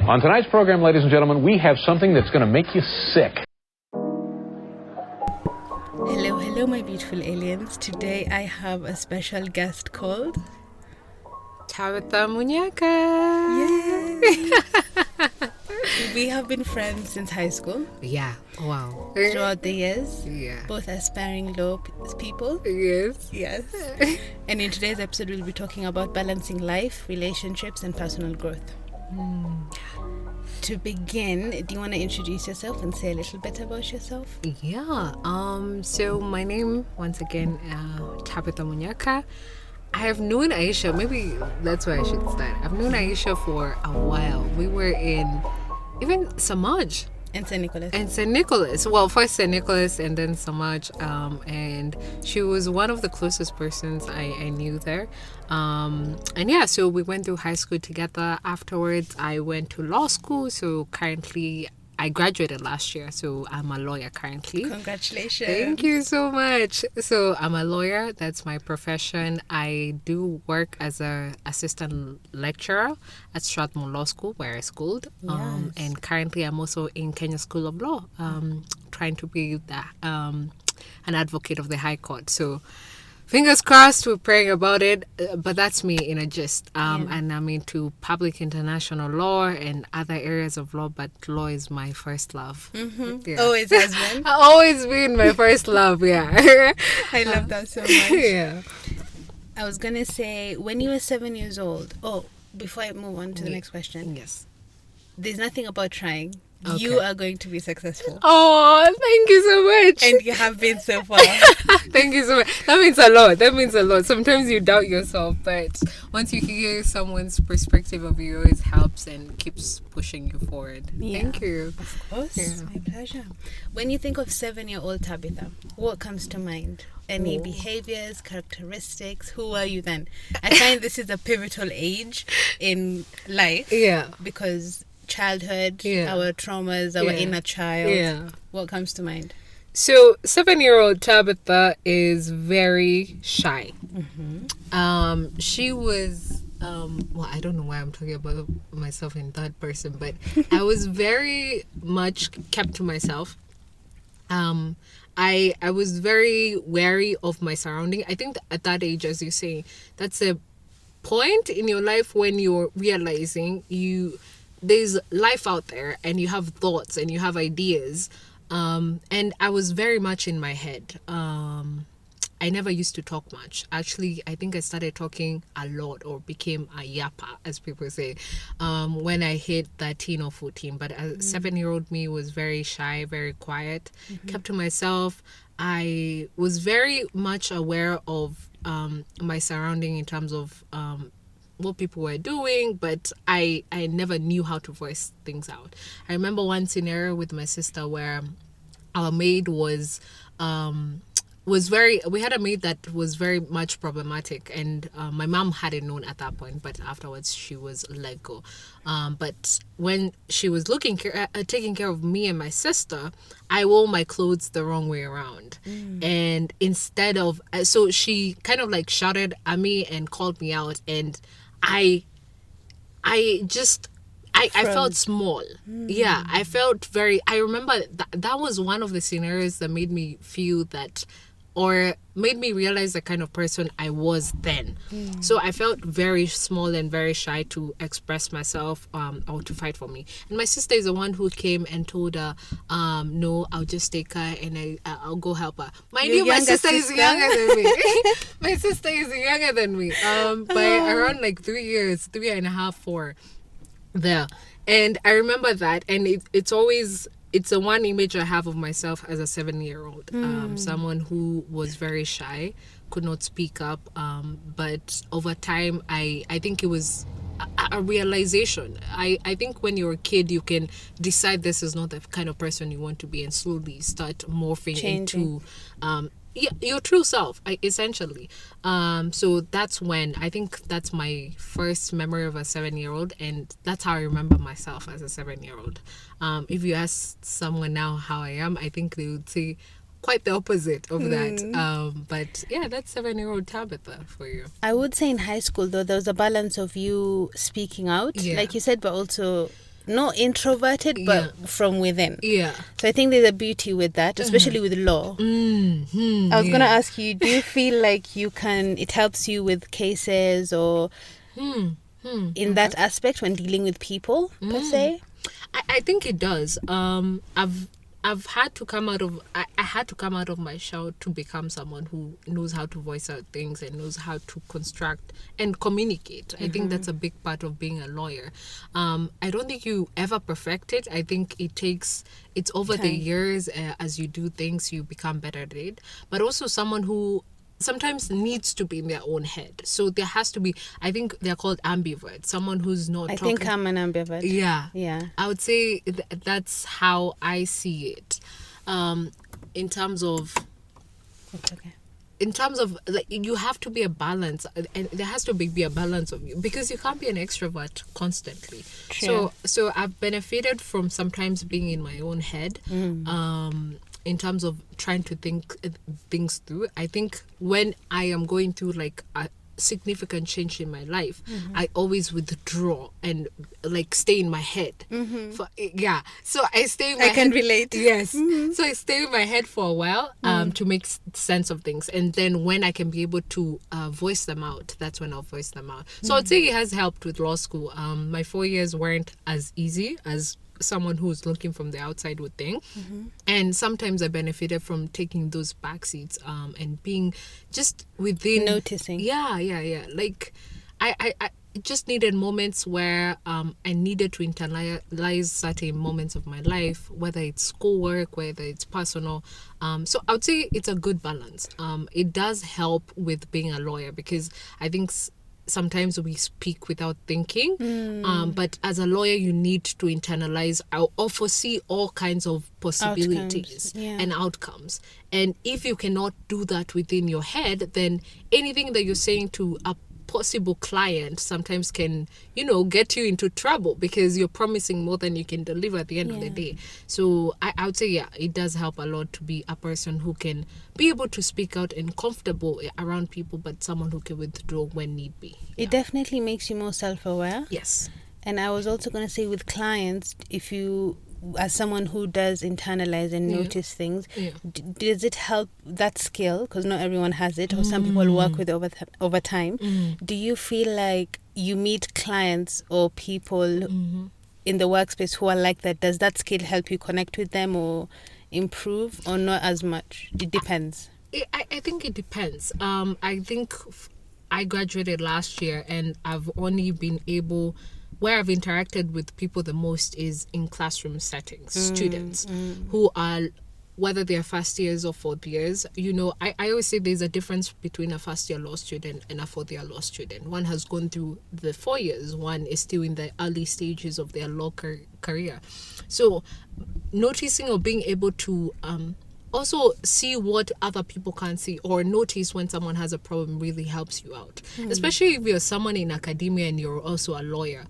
On tonight's program, ladies and gentlemen, we have something that's going to make you sick. Hello, my beautiful aliens. Today I have a special guest called Tabitha Munyaka. Yay! We have been friends since high school. Yeah. Wow. Throughout the years. Yeah. Both aspiring low people. Yes. Yes. And in today's episode, we'll be talking about balancing life, relationships, and personal growth. To begin, do you want to introduce yourself and say a little bit about yourself? Yeah. So my name, once again, Tabitha Munyaka. I have known Aisha. Maybe that's where I should start. I've known Aisha for a while. We were in even Samaj. And St. Nicholas. And St. Nicholas. Well, first St. Nicholas and then Samaj. And she was one of the closest persons I knew there. And yeah, so we went through high school together. Afterwards, I went to law school. So currently, I graduated last year. So I'm a lawyer currently. Congratulations. Thank you so much. So I'm a lawyer. That's my profession. I do work as an assistant lecturer at Strathmore Law School, where I schooled. Yes. And currently I'm also in Kenya School of Law, trying to be an advocate of the High Court. So fingers crossed, we're praying about it. But that's me in a gist. And I'm into public international law and other areas of law, but law is my first love. Mm-hmm. Yeah. Always has been. Always been my first love, yeah. I love that so much. Yeah. I was going to say, when you were 7 years old, before I move on to the next question. Yes. There's nothing about trying. Okay. You are going to be successful. Oh, thank you so much. And you have been so far. Thank you so much. That means a lot. Sometimes you doubt yourself, but once you hear someone's perspective of you, it helps and keeps pushing you forward. Yeah. Thank you. Of course. Yeah. My pleasure. When you think of 7-year-old Tabitha, what comes to mind? Any behaviors, characteristics? Who are you then? I find this is a pivotal age in life. Yeah. Because childhood, our traumas, our inner child. Yeah. What comes to mind? So 7-year-old Tabitha is very shy. Mm-hmm. She was I don't know why I'm talking about myself in third person, but I was very much kept to myself. I was very wary of my surrounding. I think at that age, as you say, that's a point in your life when you're realizing there's life out there and you have thoughts and you have ideas. And I was very much in my head. I never used to talk much. Actually, I think I started talking a lot or became a yapper, as people say, when I hit 13 or 14. But a 7-year-old me was very shy, very quiet, kept to myself. I was very much aware of my surrounding in terms of what people were doing, but I never knew how to voice things out. I remember one scenario with my sister where our maid was we had a maid that was very much problematic, and my mom hadn't known at that point, but afterwards she was let go. But when she was taking care of me and my sister, I wore my clothes the wrong way around. And instead of, so she kind of like shouted at me and called me out, and I felt small. Yeah, I felt I remember that was one of the scenarios that made me feel that, or made me realize the kind of person I was then. So I felt very small and very shy to express myself or to fight for me. And my sister is the one who came and told her, no, I'll just take her and I'll go help her. Mind you, my sister is younger than me. My sister is younger than me by around like 3 years, 3.5, 4 there. And I remember that, and it's the one image I have of myself as a 7-year-old, someone who was very shy, could not speak up, but over time I think it was a realization. I think when you're a kid, you can decide this is not the kind of person you want to be, and slowly start morphing into your true self, essentially. So that's when, I think that's my first memory of a 7-year-old, and that's how I remember myself as a 7-year-old. If you ask someone now how I am, I think they would say quite the opposite of that. But yeah, that's 7-year-old Tabitha for you. I would say in high school, though, there was a balance of you speaking out, like you said, but also not introverted, but from within. Yeah. So I think there's a beauty with that, especially with law. I was going to ask you, do you feel like it helps you with cases or in that aspect when dealing with people, per se? I think it does. I've had to come out of I had to come out of my shell to become someone who knows how to voice out things and knows how to construct and communicate. I think that's a big part of being a lawyer. I don't think you ever perfect it. I think it's over the years, as you do things, you become better at it. But also someone who sometimes needs to be in their own head. So there has to be, I think they're called ambivert, someone who's not I think I'm an ambivert. Yeah. I would say that's how I see it. In terms of... It's okay. In terms of, like, you have to be a balance, and there has to be a balance of you, because you can't be an extrovert constantly. True. So I've benefited from sometimes being in my own head, in terms of trying to think things through. I think when I am going through like a significant change in my life, I always withdraw and like stay in my head. So I stay in my head. I can relate. Yes. So I stay in my head for a while to make sense of things, and then when I can be able to voice them out, that's when I'll voice them out. So I'd say it has helped with law school. My 4 years weren't as easy as someone who's looking from the outside would think, and sometimes I benefited from taking those back seats and being just within noticing. Like I just needed moments where I needed to internalize certain moments of my life, whether it's schoolwork, whether it's personal. So I would say it's a good balance. It does help with being a lawyer, because I think sometimes we speak without thinking, but as a lawyer you need to internalize or foresee all kinds of possibilities and outcomes, and if you cannot do that within your head, then anything that you're saying to a possible client sometimes can, get you into trouble, because you're promising more than you can deliver at the end of the day. So I would say, it does help a lot to be a person who can be able to speak out and comfortable around people, but someone who can withdraw when need be. It definitely makes you more self-aware. Yes. And I was also going to say, with clients, if you, as someone who does internalize and notice things, does it help that skill? Because not everyone has it, or some people work with over time. Do you feel like you meet clients or people in the workspace who are like that? Does that skill help you connect with them or improve, or not as much? It depends. I think it depends. I think I graduated last year, and I've only been able... Where I've interacted with people the most is in classroom settings, students who are, whether they're first years or fourth years. I always say there's a difference between a first year law student and a fourth year law student. One has gone through the 4 years, one is still in the early stages of their law career. So noticing or being able to also see what other people can't see, or notice when someone has a problem, really helps you out, especially if you're someone in academia and you're also a lawyer,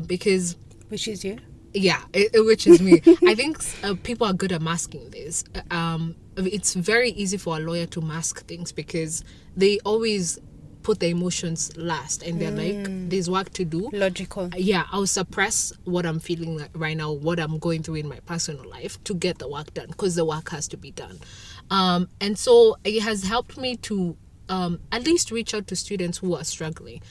because... Which is you? Yeah, which is me. I think people are good at masking this. It's very easy for a lawyer to mask things, because they always put the emotions last, and they're like, there's work to do. Logical. I'll suppress what I'm feeling like right now, what I'm going through in my personal life, to get the work done, because the work has to be done. And so it has helped me to at least reach out to students who are struggling.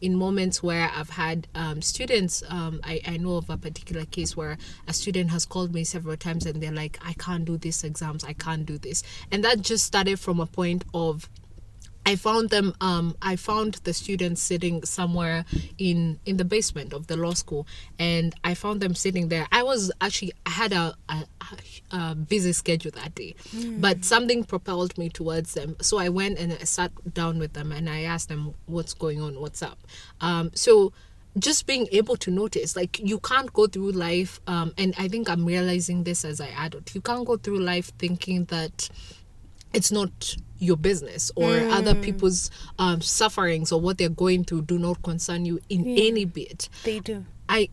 In moments where I've had students, I know of a particular case where a student has called me several times and they're like, I can't do these exams, I can't do this. And that just started from a point of, I found the students sitting somewhere in the basement of the law school, and I found them sitting there. I had a busy schedule that day, but something propelled me towards them. So I went and I sat down with them and I asked them, what's going on, what's up? So just being able to notice, like, you can't go through life, and I think I'm realizing this as I adult, you can't go through life thinking that it's not your business, or other people's sufferings or what they're going through do not concern you in any bit. They do.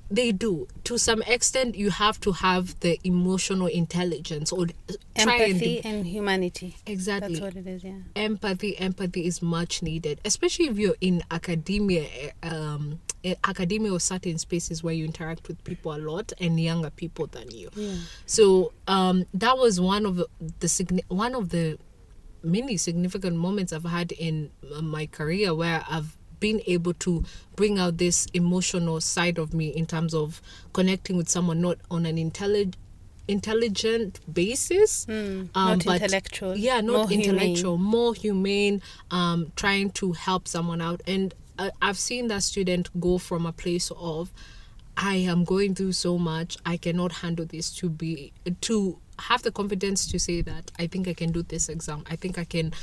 They do. To some extent, you have to have the emotional intelligence or Empathy and humanity. Exactly. That's what it is, yeah. Empathy is much needed, especially if you're in academia, or certain spaces where you interact with people a lot and younger people than you. Yeah. So that was one of the many significant moments I've had in my career where I've been able to bring out this emotional side of me in terms of connecting with someone not on an intelligent basis, Not but intellectual. yeah, not more intellectual, more humane, trying to help someone out. And I've seen that student go from a place of, I am going through so much, I cannot handle this, to have the confidence to say that I think I can do this exam, I think I can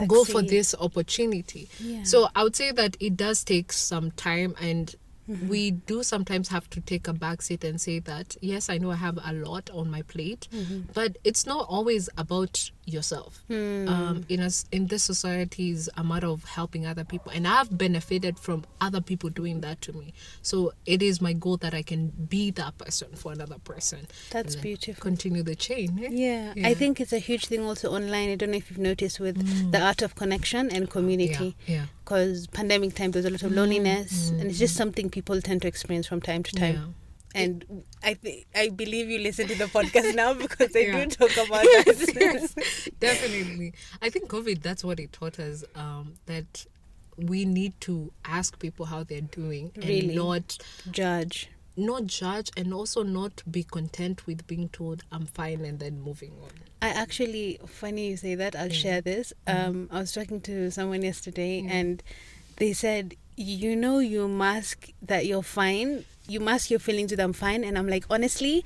go for Succeed. this opportunity. Yeah. So I would say that it does take some time, and we do sometimes have to take a back seat and say that, yes, I know I have a lot on my plate, but it's not always about yourself. In this society is a matter of helping other people, and I've benefited from other people doing that to me. So it is my goal that I can be that person for another person. That's and then beautiful. Continue the chain. Yeah. I think it's a huge thing also online. I don't know if you've noticed with the art of connection and community. Yeah. Because pandemic time, there's a lot of loneliness, and it's just something people tend to experience from time to time. Yeah. And I believe you listen to the podcast now because they Yeah. do talk about that. Yes, definitely. I think COVID, that's what it taught us, that we need to ask people how they're doing, Really? and not judge, and also not be content with being told I'm fine and then moving on. I actually, funny you say that, I'll share this. I was talking to someone yesterday and they said, you mask that you're fine. You mask your feelings with I'm fine. And I'm like, honestly,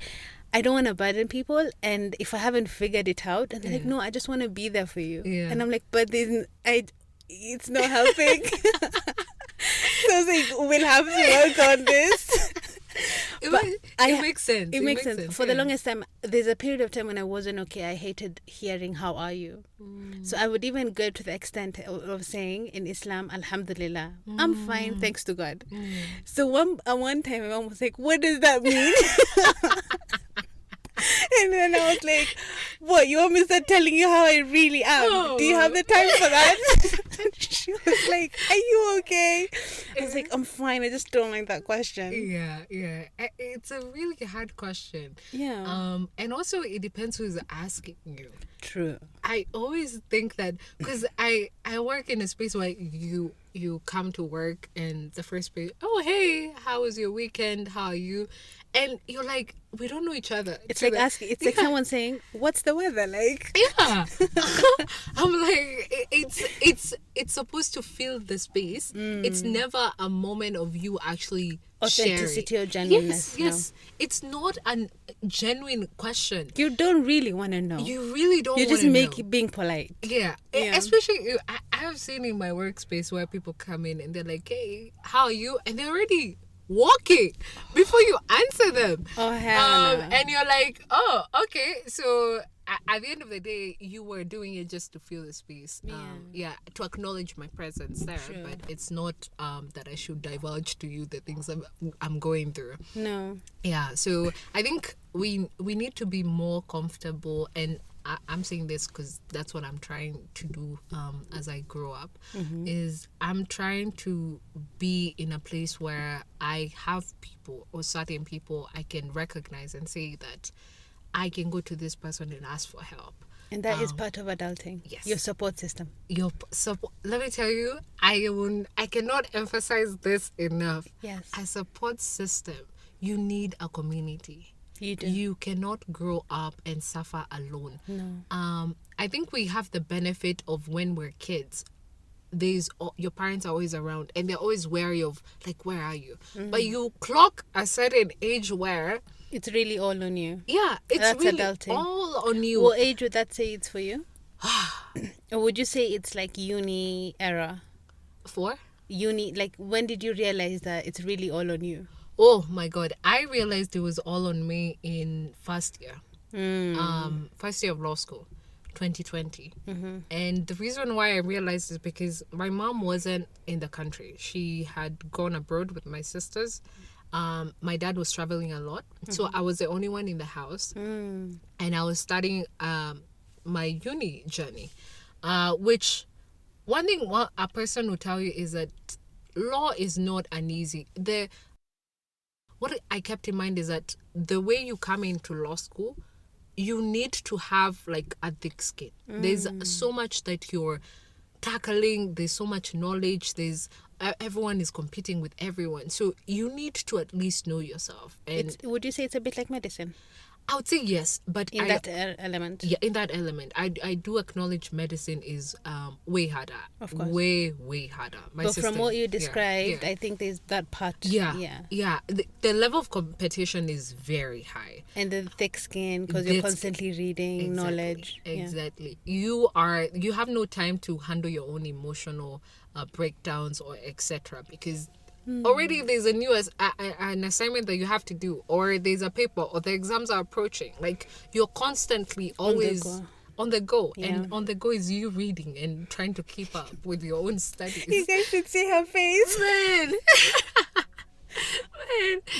I don't want to burden people. And if I haven't figured it out, and they're like, no, I just want to be there for you. Yeah. And I'm like, but it's not helping. So I was like, we'll have to work on this. It I- makes sense. It makes sense. For the yeah. longest time, there's a period of time when I wasn't okay. I hated hearing, how are you? So I would even go to the extent of saying in Islam, Alhamdulillah, I'm fine, thanks to God. So one time my mom was like, what does that mean? And then I was like, what, you want me to start telling you how I really am? Do you have the time for that? She was like, are you okay? I was like, I'm fine, I just don't like that question. Yeah. It's a really hard question. Yeah. And also it depends who's asking you. True. I always think that, because I work in a space where you come to work and the first place, oh hey, how was your weekend? How are you? And you're like, we don't know each other. It's like asking. It's like someone saying, "What's the weather like?" Yeah. I'm like, it's supposed to fill the space. It's never a moment of you actually Authenticity sharing. or genuineness. Yes. It's not a genuine question. You don't really want to know. You really don't. You just wanna make know. it being polite. Yeah. Especially, I have seen in my workspace where people come in and they're like, hey, how are you? And they're already walking before you answer them. Oh, hell no. And you're like, oh, okay. So at the end of the day, you were doing it just to fill the space. To acknowledge my presence there. Sure. But it's not that I should divulge to you the things I'm going through. No. Yeah. So I think we need to be more comfortable, and I'm saying this because that's what I'm trying to do as I grow up, is I'm trying to be in a place where I have people or certain people I can recognize and say that I can go to this person and ask for help. And that is part of adulting. Yes. Your support system. Your support. Let me tell you, I cannot emphasize this enough. Yes. A support system. You need a community. You do. You cannot grow up and suffer alone. No. I think we have the benefit of when we're kids. Your parents are always around and they're always wary of, like, where are you? But you clock a certain age where It's really all on you. it's That's really adulting. all on you. What age would that say it's for you? Or would you say it's like uni era? For? Uni, like, when did you realize that it's really all on you? Oh my God. I realized it was all on me in first year. First year of law school, 2020. And the reason why I realized is because my mom wasn't in the country. She had gone abroad with my sisters. my dad was traveling a lot, so I was the only one in the house, and I was starting my uni journey, which one thing a person will tell you is that law is not an easy. What I kept in mind is that the way you come into law school, you need to have like a thick skin. There's so much that you're tackling. There's so much knowledge. Everyone is competing with everyone, so you need to at least know yourself. And Would you say it's a bit like medicine? I would say yes, but In that element. Yeah, in that element, I do acknowledge medicine is way harder. Of course. Way harder. But from what you described, yeah. I think there's that part. Yeah. The level of competition is very high. And the thick skin, because you're constantly reading knowledge. Exactly. You have no time to handle your own emotional breakdowns or etc. because already there's a new an assignment that you have to do, or there's a paper, or the exams are approaching. Like, you're constantly always on the go. Yeah. And on the go is you reading and trying to keep up with your own studies. You guys should see her face. Man.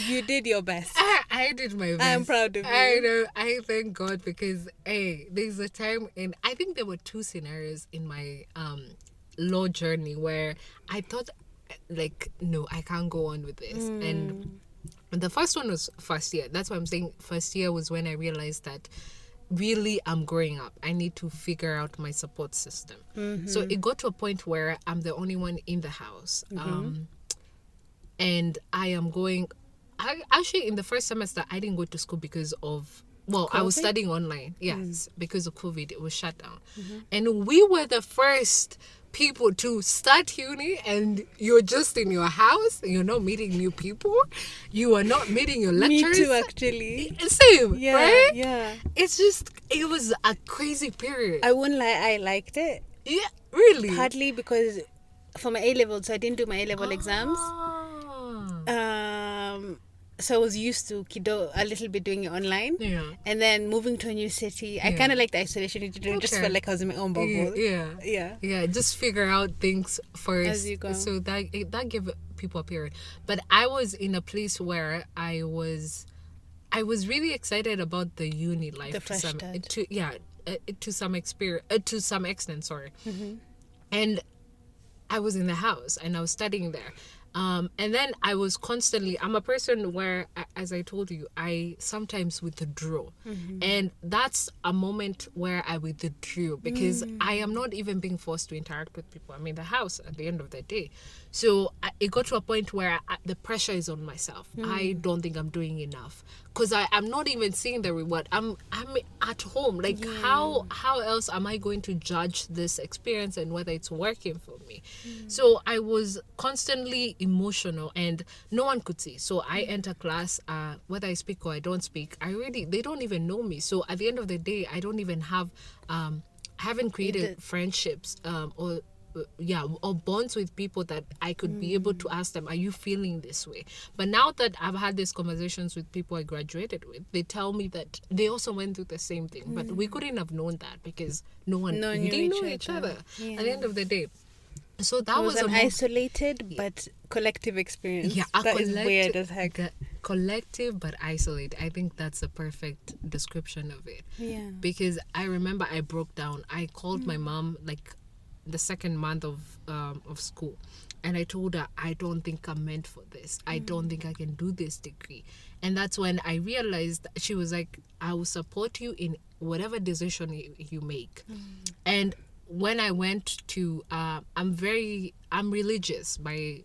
You did your best. I did my best. I'm proud of you. I know. I thank God, because there's a time, and I think there were 2 scenarios in my law journey where I thought, like, no, I can't go on with this. And the first one was first year. That's why I'm saying first year was when I realized that really I'm growing up. I need to figure out my support system. So it got to a point where I'm the only one in the house. And I am going... Actually, in the first semester, I didn't go to school because of... Well, I was studying online. Yes, because of COVID, it was shut down. And we were the first people to start uni, and you're just in your house. You're not meeting new people. You are not meeting your lecturers. Me too, actually. Same, Yeah, right? yeah. It was a crazy period. I won't lie, I liked it. Yeah, really? Partly because for my A-level, so I didn't do my A-level exams. So I was used to a little bit doing it online. Yeah. And then moving to a new city, I kind of like the isolation. It just felt like I was in my own bubble. Yeah. Just figure out things first As you go. So that gave people a period. But I was in a place where I was really excited about the uni life. The fresh start. To some extent, sorry. And I was in the house and I was studying there. And then I was constantly... I'm a person where, as I told you, I sometimes withdraw. And that's a moment where I withdrew, because I am not even being forced to interact with people. I'm in the house at the end of the day. So it got to a point where the pressure is on myself. I don't think I'm doing enough, because I'm not even seeing the reward. I'm at home. Like, how else am I going to judge this experience and whether it's working for me? So I was constantly emotional, and no one could see. So I enter class, whether I speak or I don't speak, they don't even know me. So at the end of the day, I don't even have I haven't created friendships or bonds with people that I could be able to ask them, are you feeling this way? But now that I've had these conversations with people I graduated with, they tell me that they also went through the same thing, but we couldn't have known that because we didn't know each other at the end of the day. So that was an isolated but collective experience. Yeah, that is weird as heck. Collective but isolated. I think that's the perfect description of it. Yeah. Because I remember I broke down. I called my mom like the second month of school, and I told her, I don't think I'm meant for this. I don't think I can do this degree. And that's when I realized, she was like, I will support you in whatever decision you make. And when I went to I'm religious by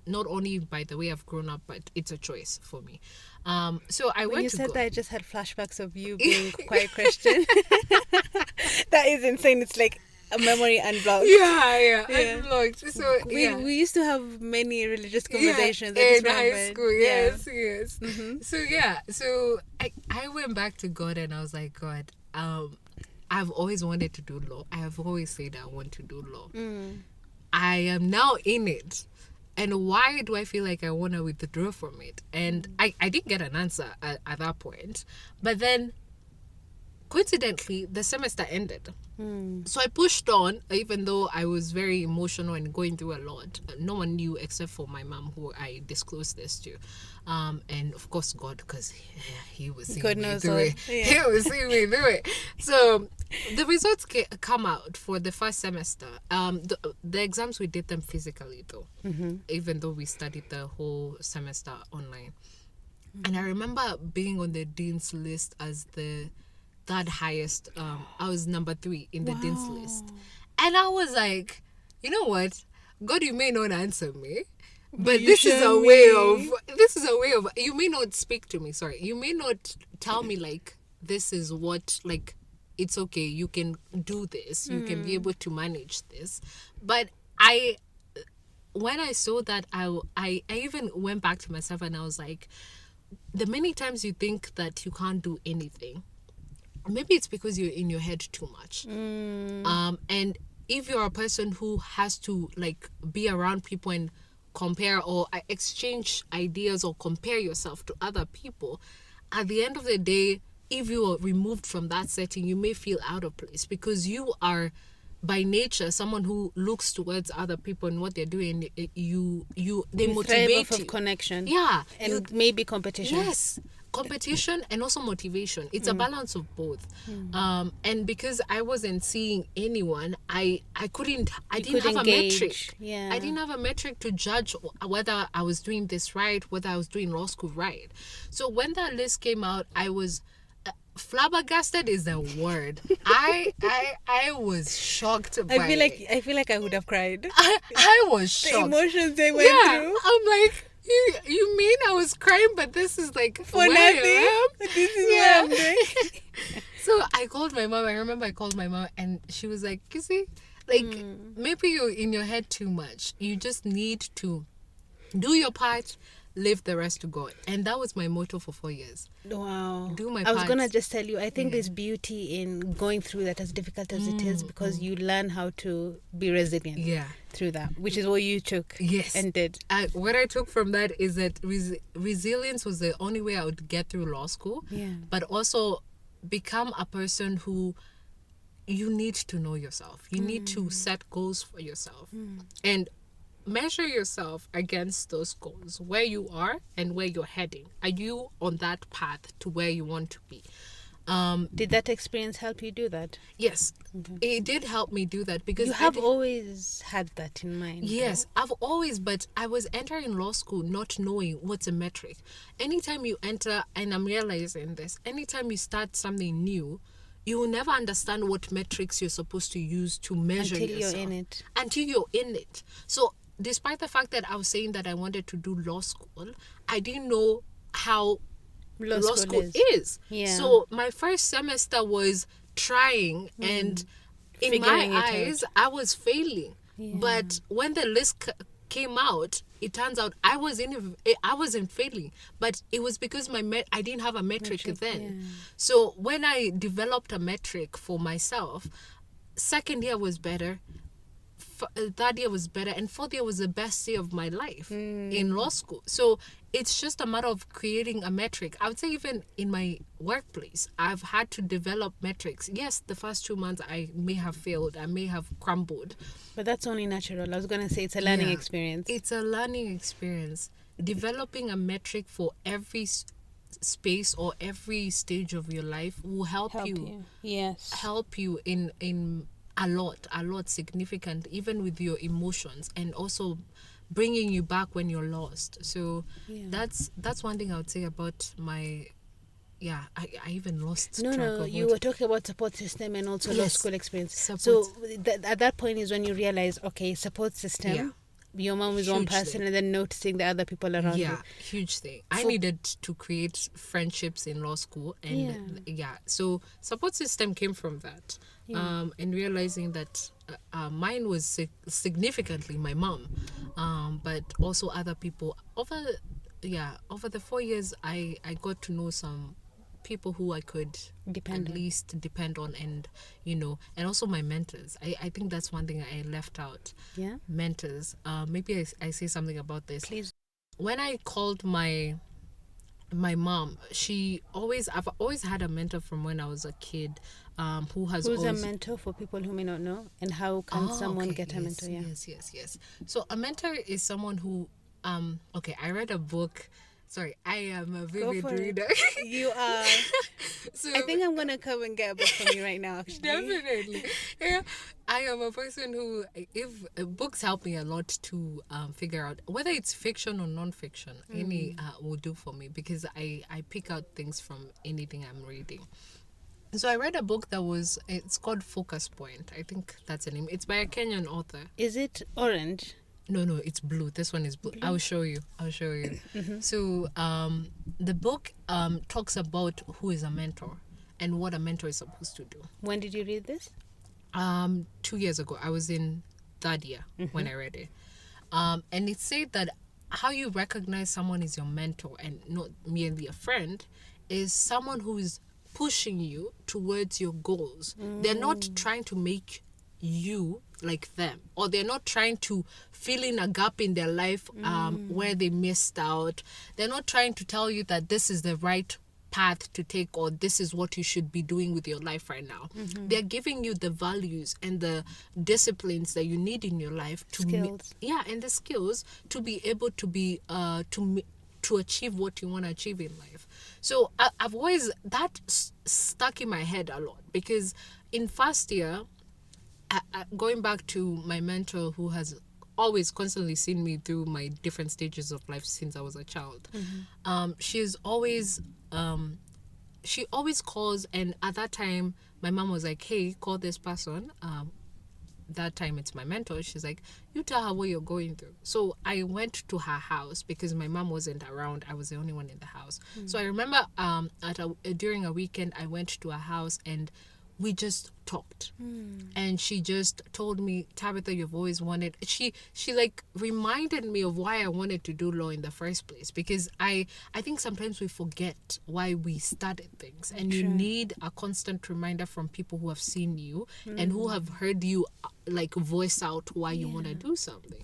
not only by the way I've grown up, but it's a choice for me. So I went to said God. that, I just had flashbacks of you being quite Christian. That is insane. It's like a memory unblocked. Yeah. Unblocked. So we used to have many religious conversations in high school. Yes. So I went back to God and I was like, God, I've always wanted to do law. I have always said I want to do law. I am now in it. And why do I feel like I want to withdraw from it? And I didn't get an answer at that point. But then coincidentally, the semester ended. So I pushed on, even though I was very emotional and going through a lot. No one knew except for my mom, who I disclosed this to. And of course, God, because he was seeing God me knows through all. it. Yeah. He was seeing me through it. So the results come out for the first semester. The exams, we did them physically, though, even though we studied the whole semester online. And I remember being on the dean's list as the third highest. I was number 3 in the dean's list. And I was like, you know what? God, you may not answer me, but this is a way of, you may not speak to me, sorry. You may not tell me, like, this is what, like, it's okay, you can do this. You can be able to manage this. But when I saw that, I even went back to myself and I was like, the many times you think that you can't do anything, maybe it's because you're in your head too much. And if you're a person who has to, like, be around people and compare or exchange ideas or compare yourself to other people, at the end of the day, if you are removed from that setting, you may feel out of place, because you are by nature someone who looks towards other people and what they're doing. They You motivate thrive off you. of connection. Yeah. And maybe competition. Yes, competition and also motivation. It's a balance of both. And because I wasn't seeing anyone, I didn't have a gauge. metric. Yeah. I didn't have a metric to judge whether I was doing this right, whether I was doing law school right. So when that list came out, I was flabbergasted is the word. I was shocked by I feel like I would have cried. I was The shocked. emotions they went through. I'm like, you mean I was crying, but this is like For where nothing. I am? This is Yeah. what I'm doing. So I called my mom. I remember I called my mom and she was like, you see, like, maybe you're in your head too much. You just need to do your part, leave the rest to God. And that was my motto for 4 years. Wow. Do my I was part. going to just tell you, I think there's beauty in going through that, as difficult as it is, because you learn how to be resilient Yeah. through that, which is what you took Yes. and did. What I took from that is that resilience was the only way I would get through law school. Yeah. But also become a person who you need to know yourself. You need to set goals for yourself. And measure yourself against those goals, where you are and where you're heading. Are you on that path to where you want to be? Did that experience help you do that? Yes, it did help me do that, because You have always had that in mind. Yes, I've always, but I was entering law school not knowing what's a metric. Anytime you enter, and I'm realizing this, anytime you start something new, you will never understand what metrics you're supposed to use to measure Until yourself. you're in it. Until you're in it. So despite the fact that I was saying that I wanted to do law school, I didn't know how law school is. Yeah. So my first semester was trying, and in Figuring my it eyes, I was failing. Yeah. But when the list came out, it turns out I wasn't failing, but it was because I didn't have a metric then. yeah. So when I developed a metric for myself, second year was better. Third year was better, and fourth year was the best year of my life in law school. So it's just a matter of creating a metric. I would say even in my workplace, I've had to develop metrics. Yes, the first 2 months I may have failed, I may have crumbled. But that's only natural. I was going to say it's a learning Yeah. experience. It's a learning experience. Developing a metric for every space or every stage of your life will help you. Yes. Help you in a lot significant, even with your emotions, and also bringing you back when you're lost. So that's one thing I would say about my I even lost track of you what- were talking about support system and also law Yes, school experience. support. So at that point is when you realize, okay, support system. Yeah. Your mom is one Huge person, thing. and then noticing the other people around you. Huge thing. I needed to create friendships in law school, and so support system came from that. And realizing that mine was significantly my mom, but also other people. Over the 4 years, I got to know some people who I could Depend at on. least depend on, and and also my mentors. I think that's one thing I left out. Yeah. Mentors. Maybe I say something about this. Please. When I called my my mom, I've always had a mentor from when I was a kid, who has Who's always... a mentor for people who may not know, and how can someone get a mentor? Yeah. Yes. So a mentor is someone who, okay, I read a book. Sorry, I am a vivid reader. You are. So I think I'm gonna come and get a book from you right now. Actually, definitely. Yeah, I am a person who, if books help me a lot to figure out whether it's fiction or non-fiction, any will do for me, because I pick out things from anything I'm reading. So I read a book it's called Focus Point. I think that's the name. It's by a Kenyan author. Is it orange? No, it's blue. This one is blue. I'll show you. So the book talks about who is a mentor and what a mentor is supposed to do. When did you read this? 2 years ago. I was in third year when I read it. And it said that how you recognize someone is your mentor and not merely a friend is someone who is pushing you towards your goals. They're not trying to make you like them, or they're not trying to fill in a gap in their life where they missed out. They're not trying to tell you that this is the right path to take, or this is what you should be doing with your life right now. They're giving you the values and the disciplines that you need in your life to and the skills to be able to be to achieve what you want to achieve in life. So I've always that stuck in my head a lot, because in first year, going back to my mentor, who has always constantly seen me through my different stages of life since I was a child, she's always she always calls, and at that time my mom was like, hey, call this person. That time it's my mentor. She's like, you tell her what you're going through. So I went to her house because my mom wasn't around. I was the only one in the house. So I remember during a weekend I went to her house and we just talked. And she just told me, Tabitha, you've always wanted... She like reminded me of why I wanted to do law in the first place. Because I think sometimes we forget why we started things. And you need a constant reminder from people who have seen you and who have heard you like voice out why you want to do something.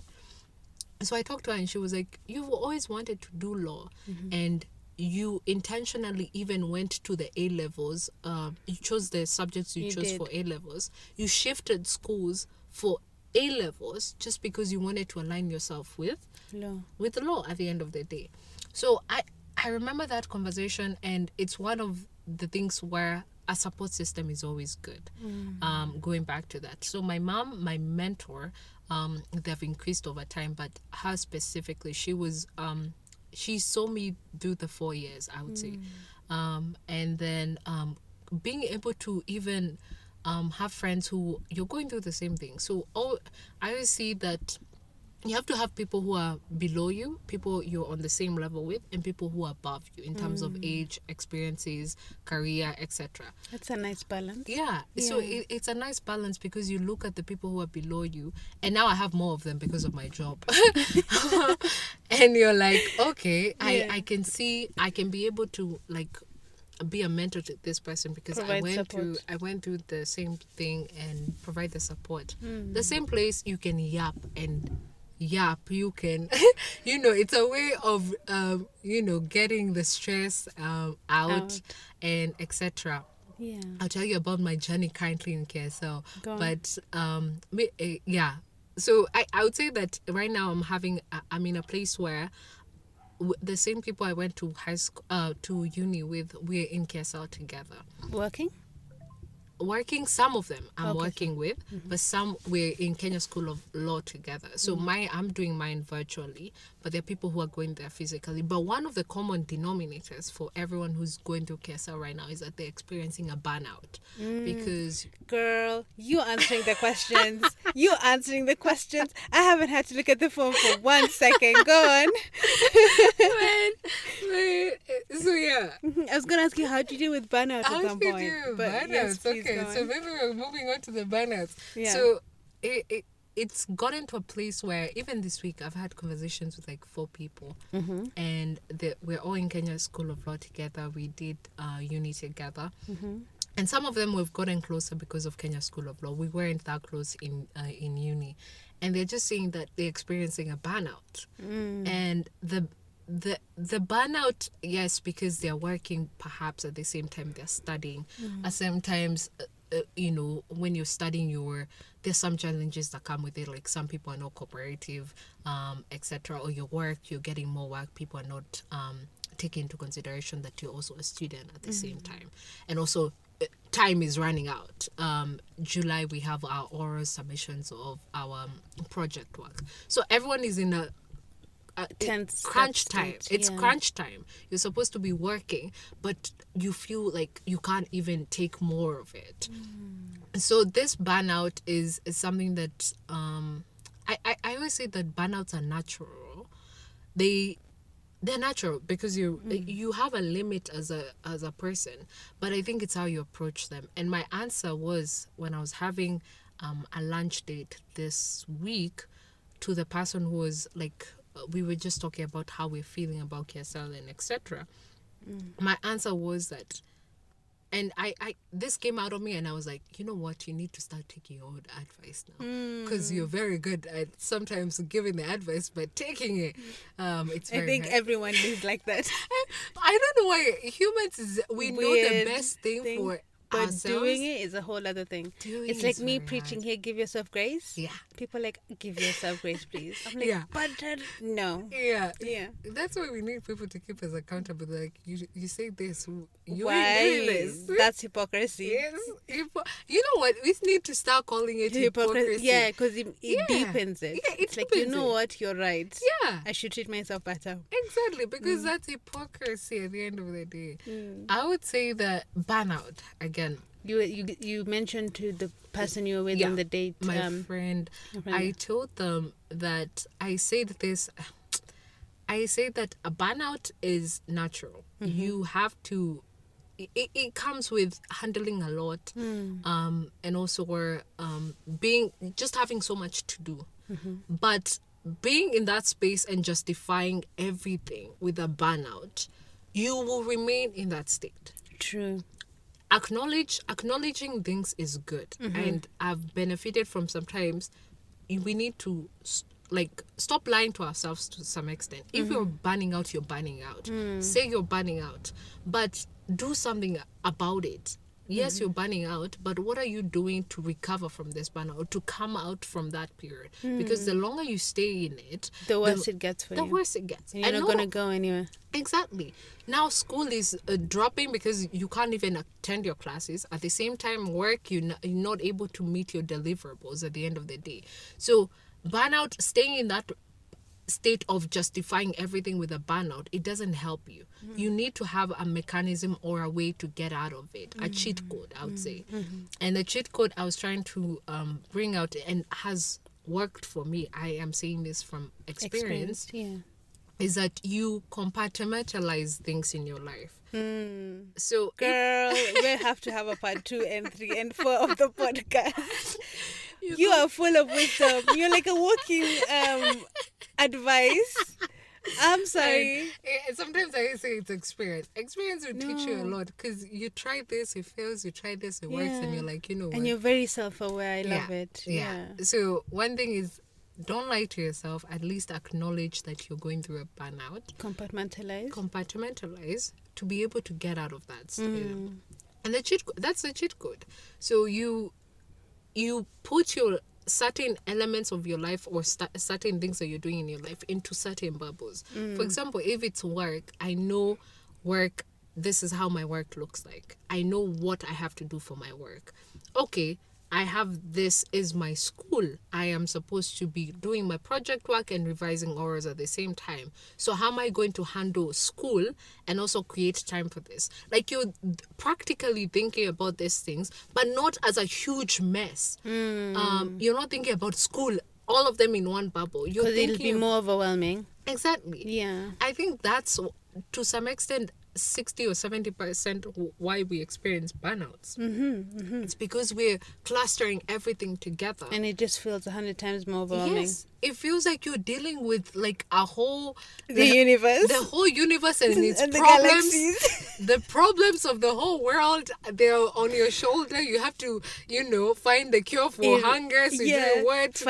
So I talked to her and she was like, you've always wanted to do law. And you intentionally even went to the A-levels. You chose the subjects you chose for A-levels. You shifted schools for A-levels just because you wanted to align yourself with the law at the end of the day. So I remember that conversation, and it's one of the things where a support system is always good. Going back to that. So my mom, my mentor, they've increased over time, but her specifically, she was... she saw me through the 4 years, I would say. And then being able to even have friends who you're going through the same thing. So I always see that you have to have people who are below you, people you're on the same level with, and people who are above you in terms of age, experiences, career, etc. That's a nice balance. Yeah. So it's a nice balance, because you look at the people who are below you, and now I have more of them because of my job. And you're like, okay, I can see, I can be able to like be a mentor to this person because I went through the same thing and provide the support. The same place you can yap, you can it's a way of getting the stress out and etc. I'll tell you about my journey currently in KSL. So I would say that right now I'm in a place where the same people I went to high school to uni with, we're in KSL together working. Some of them I'm working with, but some we're in Kenya School of Law together. So I'm doing mine virtually, but there are people who are going there physically. But one of the common denominators for everyone who's going through KSL right now is that they're experiencing a burnout. Because girl, you answering the questions. I haven't had to look at the phone for 1 second. Go on. So yeah, I was gonna ask you, how do you deal with burnout at some point? Burnouts, yes, okay. So maybe we're moving on to the burnouts. Yeah. So it's gotten to a place where even this week I've had conversations with like 4 people, and we're all in Kenya School of Law together. We did uni together. And some of them we've gotten closer because of Kenya School of Law. We weren't that close in uni. And they're just saying that they're experiencing a burnout. And the burnout, yes, because they're working perhaps at the same time they're studying. Sometimes when you're studying, there's some challenges that come with it, like some people are not cooperative, etc. Or your work, you're getting more work, people are not taking into consideration that you're also a student at the same time. And also time is running out. July we have our oral submissions of our project work, so everyone is in a crunch time. It's crunch time. You're supposed to be working, but you feel like you can't even take more of it. So this burnout is something that I always say that burnouts are natural. They're natural because you have a limit as a person, but I think it's how you approach them. And my answer was, when I was having a lunch date this week to the person who was like, we were just talking about how we're feeling about KSL and etc. My answer was that, and I this came out of me, and I was like, you know what, you need to start taking your own advice now, because you're very good at sometimes giving the advice, but taking it, it's very I think hard. everyone is like that. I don't know why humans we know the Weird best thing for but ourselves. doing it is a whole other thing. Doing It's it like is me very preaching hard. here, give yourself grace. Yeah. People are like, give yourself grace, please. I'm like, Yeah. but no. Yeah. Yeah. That's why we need people to keep us accountable. Like, you say this, you Why? ain't doing this. That's hypocrisy. Yes. You know what? We need to start calling it hypocrisy. Yeah, because it Yeah. deepens it. Yeah, it It's like, you deepens know it. what, you're right. Yeah. I should treat myself better. Exactly, because that's hypocrisy at the end of the day. I would say that burnout, again, You mentioned to the person you were with on the date. my friend, I told them that I said that a burnout is natural. You have to, it comes with handling a lot, and also just having so much to do. But being in that space and justifying everything with a burnout, you will remain in that state. True. Acknowledging things is good, and I've benefited from sometimes we need to stop lying to ourselves to some extent. If you're burning out, you're burning out. Say you're burning out, but do something about it. Yes, you're burning out, but what are you doing to recover from this burnout, to come out from that period? Because the longer you stay in it, The worse it gets for the you. worse it gets. And you're not going to go anywhere. Exactly. Now school is dropping because you can't even attend your classes. At the same time, work, you're not able to meet your deliverables at the end of the day. So burnout, staying in that state of justifying everything with a burnout, it doesn't help you. You need to have a mechanism or a way to get out of it, a cheat code, I would say. And the cheat code I was trying to bring out, and has worked for me, I am saying this from experience, Yeah. is that you compartmentalize things in your life. So Girl, we have to have a part 2 and 3 and 4 of the podcast. You are full of wisdom. You're like a walking advice. I'm sorry. Sometimes I say it's experience. Experience will teach you a lot, because you try this, it fails, you try this, it works, and you're like, you know what? And you're very self-aware. I love it. Yeah. So one thing is, don't lie to yourself. At least acknowledge that you're going through a burnout. Compartmentalize to be able to get out of that state. And that's the cheat code. So you put your certain elements of your life, or certain things that you're doing in your life, into certain bubbles. For example, if it's work, I know work, this is how my work looks like. I know what I have to do for my work. Okay, I have, this is my school. I am supposed to be doing my project work and revising orals at the same time. So how am I going to handle school and also create time for this? Like, you're practically thinking about these things, but not as a huge mess. You're not thinking about school, all of them in one bubble. You're Because it'll be thinking more overwhelming. exactly. Yeah. I think that's, to some extent, 60 or 70% why we experience burnouts. It's because we're clustering everything together. And it just feels 100 times more overwhelming. Yes, it feels like you're dealing with like a whole The universe. the whole universe and its And the problems, galaxies. the problems of the whole world. They're on your shoulder. You have to, find the cure for hunger. So yeah, you know what?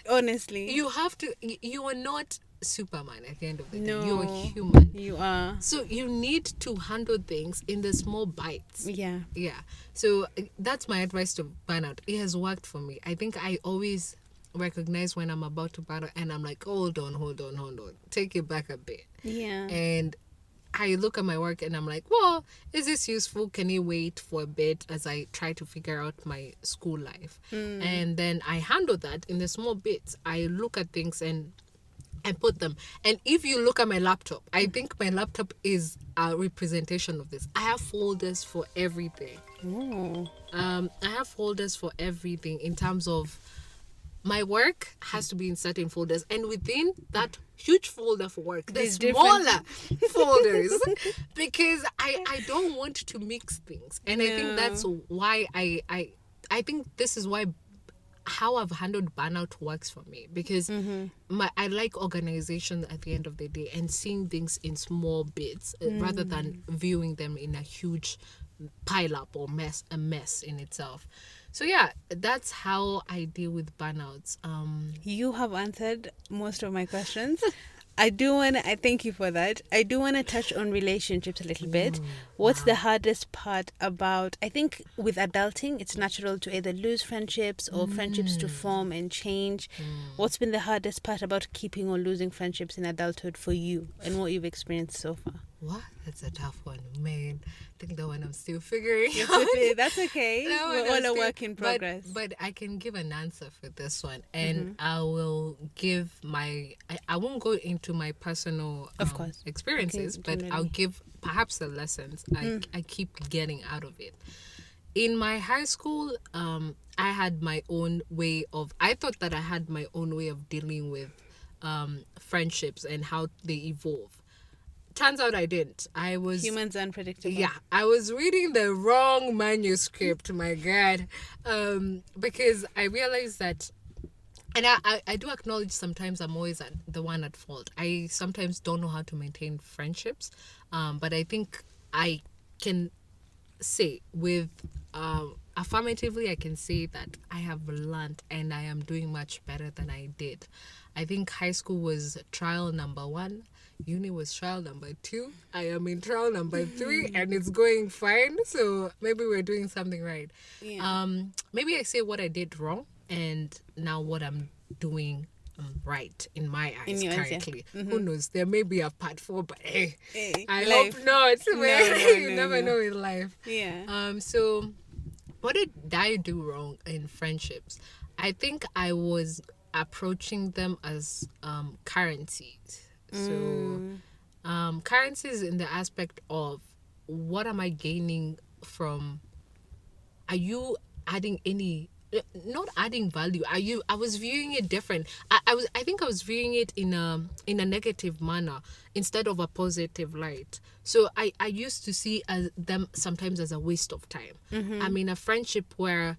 honestly. You have to. You are not Superman at the end of the day. No. You're human. You are. So you need to handle things in the small bites. Yeah. Yeah. So that's my advice to burnout. It has worked for me. I think I always recognize when I'm about to burn out and I'm like, hold on. Take it back a bit. Yeah. And I look at my work and I'm like, well, is this useful? Can you wait for a bit as I try to figure out my school life? And then I handle that in the small bits. I look at things and I put them. And if you look at my laptop, I think my laptop is a representation of this. I have folders for everything. Oh. I have folders for everything in terms of my work has to be in certain folders, and within that huge folder for work, there's smaller folders because I don't want to mix things, and I think that's why I think this is why how I've handled burnout works for me, because I like organization at the end of the day and seeing things in small bits rather than viewing them in a huge pile up or a mess in itself. So yeah, that's how I deal with burnouts. You have answered most of my questions. I thank you for that. I do want to touch on relationships a little bit. What's the hardest part about, I think with adulting, it's natural to either lose friendships or friendships to form and change. What's been the hardest part about keeping or losing friendships in adulthood for you and what you've experienced so far? What? That's a tough one, man. I think that one I'm still figuring out. That's okay. We're all a work in progress. But I can give an answer for this one, and I will give I won't go into my personal of course experiences, but I'll give perhaps the lessons I keep getting out of it. In my high school, I had my own way of. I thought that I had my own way of dealing with friendships and how they evolve. Turns out I didn't. Humans are unpredictable. Yeah, I was reading the wrong manuscript, my God, because I realized that, and I do acknowledge sometimes I'm always the one at fault. I sometimes don't know how to maintain friendships, but I think I can say with affirmatively, I can say that I have learned and I am doing much better than I did. I think high school was trial number 1. Uni was trial number 2. I am in trial number 3 and it's going fine. So maybe we're doing something right. Yeah. Maybe I say what I did wrong and now what I'm doing right in my eyes currently. Who knows? There may be a part 4, but I hope not. No, you never know in life. Yeah. So what did I do wrong in friendships? I think I was approaching them as currencies. So currencies in the aspect of what am I gaining from, are you adding any, not adding value, I was viewing it different. I think I was viewing it in a negative manner instead of a positive light. So I used to see them sometimes as a waste of time. I mean, a friendship where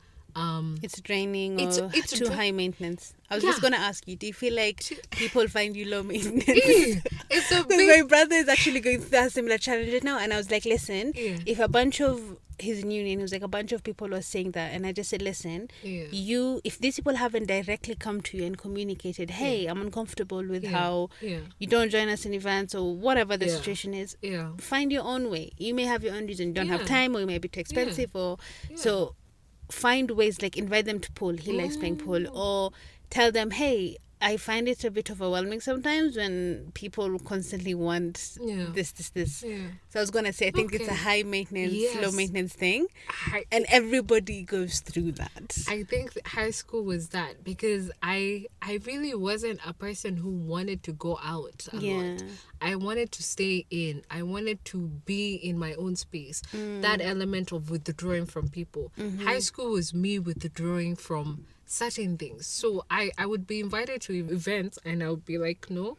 it's draining or it's too high maintenance. I was just going to ask you, do you feel like people find you low maintenance? It's a big... My brother is actually going through that similar challenge now, and I was like, listen, if a bunch of his union, he was like, a bunch of people were saying that, and I just said, listen, if these people haven't directly come to you and communicated, hey, I'm uncomfortable with how you don't join us in events or whatever the situation is, find your own way. You may have your own reason, you don't have time, or you may be too expensive, or so find ways, like invite them to pool. He likes playing pool, or tell them, hey, I find it a bit overwhelming sometimes when people constantly want this. So I was going to say, I think it's a high maintenance, low maintenance thing. And everybody goes through that. I think high school was that, because I really wasn't a person who wanted to go out a lot. I wanted to stay in. I wanted to be in my own space. That element of withdrawing from people. High school was me withdrawing from certain things. So I would be invited to events and I would be like, no,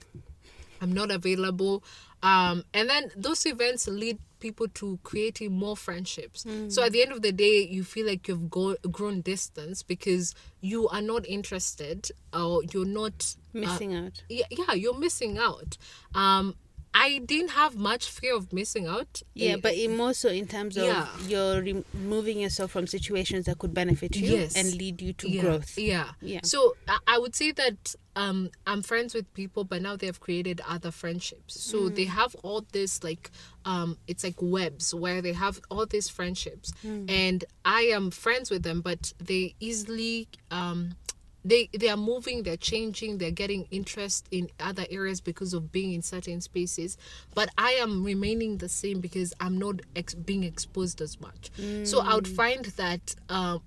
I'm not available. And then those events lead people to creating more friendships. So at the end of the day, you feel like you've grown distance because you are not interested, or you're not missing out. Yeah, you're missing out. I didn't have much fear of missing out. Yeah, but more so in terms of Yeah. you're removing yourself from situations that could benefit you Yes. and lead you to Yeah, growth. yeah. Yeah. So I would say that I'm friends with people, but now they've created other friendships. So they have all this like it's like webs where they have all these friendships, and I am friends with them, but they easily they are moving, they're changing, they're getting interest in other areas because of being in certain spaces, but I am remaining the same because I'm not being exposed as much. So I would find that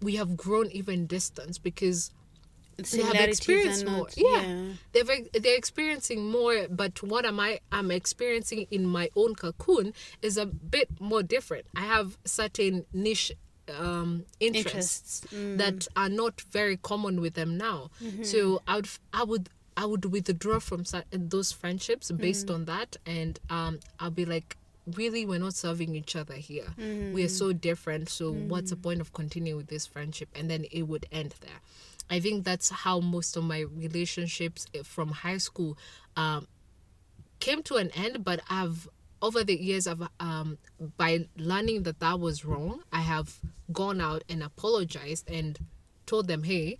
we have grown even distance because they have Similarities experienced are more. not- Yeah, they're experiencing more, but what I'm experiencing in my own cocoon is a bit more different. I have certain niche interests that are not very common with them now. So I would withdraw from those friendships based on that, and I'll be like, really, we're not serving each other here. We are so different, so what's the point of continuing with this friendship? And then it would end there. I think that's how most of my relationships from high school came to an end, but over the years, by learning that was wrong, I have gone out and apologized and told them, hey,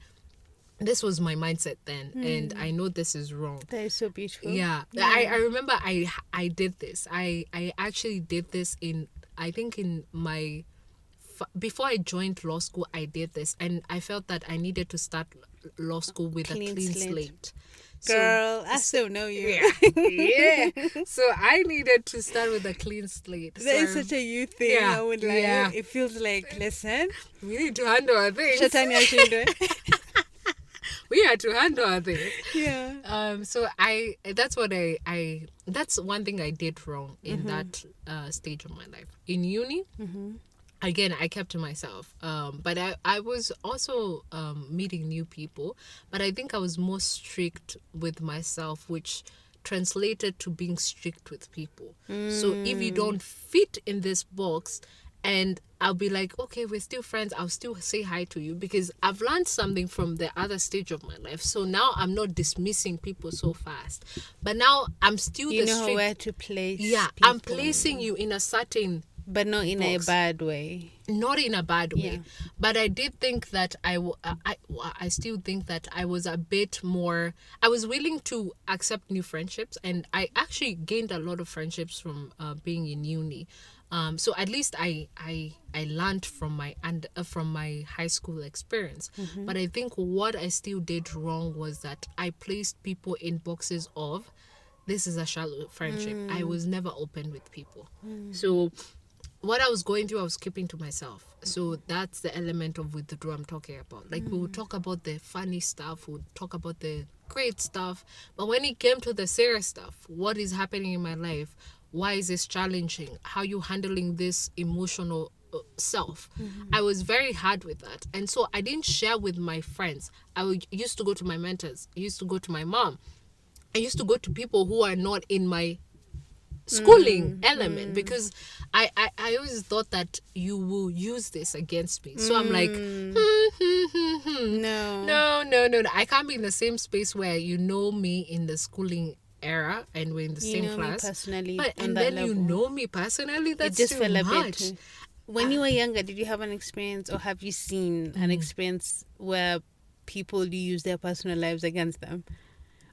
this was my mindset then, and I know this is wrong. That is so beautiful. Yeah. I remember I did this. I actually did this in my before I joined law school. I did this, and I felt that I needed to start law school with a clean slate. Girl, I still know you. Yeah. So I needed to start with a clean slate. That is such a you thing. Yeah, I would like. yeah. It feels like, listen, we need to handle our things. Shatanya Shindo. We had to handle our things. Yeah. So that's what I that's one thing I did wrong in that stage of my life. In uni, again, I kept to myself. But I was also meeting new people, but I think I was more strict with myself, which translated to being strict with people. So if you don't fit in this box, and I'll be like, okay, we're still friends, I'll still say hi to you because I've learned something from the other stage of my life. So now I'm not dismissing people so fast. But now I'm still You the know strict. where to place. Yeah, people. I'm placing you in a certain, but not in box. a bad way. not in a bad way. Yeah. But I did think that I still think that I was a bit more, I was willing to accept new friendships, and I actually gained a lot of friendships from being in uni. So at least I learned from my high school experience. Mm-hmm. But I think what I still did wrong was that I placed people in boxes of, this is a shallow friendship. I was never open with people. So what I was going through, I was keeping to myself. So that's the element of withdrawal I'm talking about. Like we would talk about the funny stuff, we would talk about the great stuff. But when it came to the serious stuff, what is happening in my life? Why is this challenging? How are you handling this emotional self? I was very hard with that. And so I didn't share with my friends. Used to go to my mentors. I used to go to my mom. I used to go to people who are not in my schooling element, because I always thought that you will use this against me. So I'm like, no. I can't be in the same space where you know me in the schooling era and we're in the same know class. me personally, But, on and that then level. you know me personally. That's It just too felt a much. bit. When you were younger, did you have an experience, or have you seen an experience where people use their personal lives against them?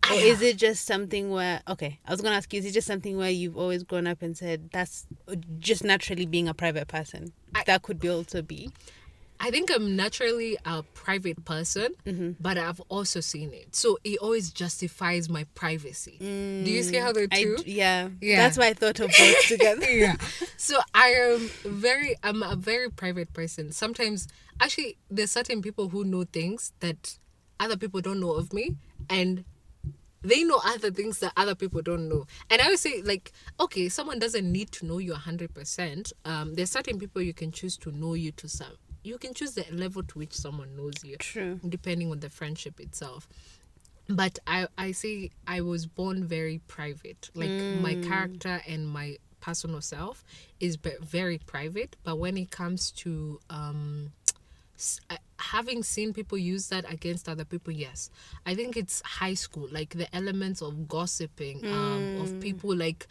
Or is it just something where, okay, I was going to ask you, is it just something where you've always grown up and said, that's just naturally being a private person? That could be also be. I think I'm naturally a private person, but I've also seen it. So it always justifies my privacy. Do you see how the two? Yeah. Yeah. That's why I thought of both together. Yeah. So I'm a very private person. Sometimes, actually, there's certain people who know things that other people don't know of me, and they know other things that other people don't know. And I would say, like, okay, someone doesn't need to know you 100%. There's certain people you can choose to know you to some. You can choose the level to which someone knows you. True. Depending on the friendship itself. But I say I was born very private. Like my character and my personal self is very private. But when it comes to having seen people use that against other people, yes. I think it's high school, like the elements of gossiping, of people like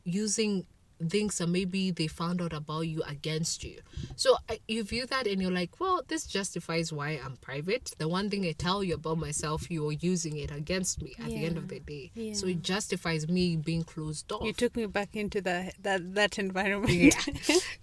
using things that maybe they found out about you against you. So you view that and you're like, well, this justifies why I'm private. The one thing I tell you about myself, you're using it against me at the end of the day. Yeah. So it justifies me being closed off. You took me back into that environment.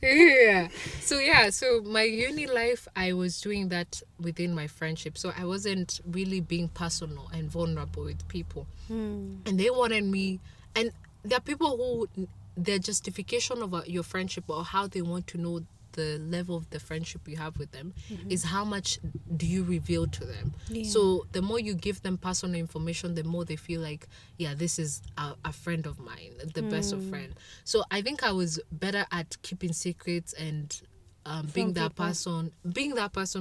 Yeah. So my uni life, I was doing that within my friendship. So I wasn't really being personal and vulnerable with people. And they wanted me, and there are people who their justification of your friendship or how they want to know the level of the friendship you have with them is how much do you reveal to them. So the more you give them personal information, the more they feel like, yeah, this is a friend of mine, the best of friend. So I think I was better at keeping secrets and being that person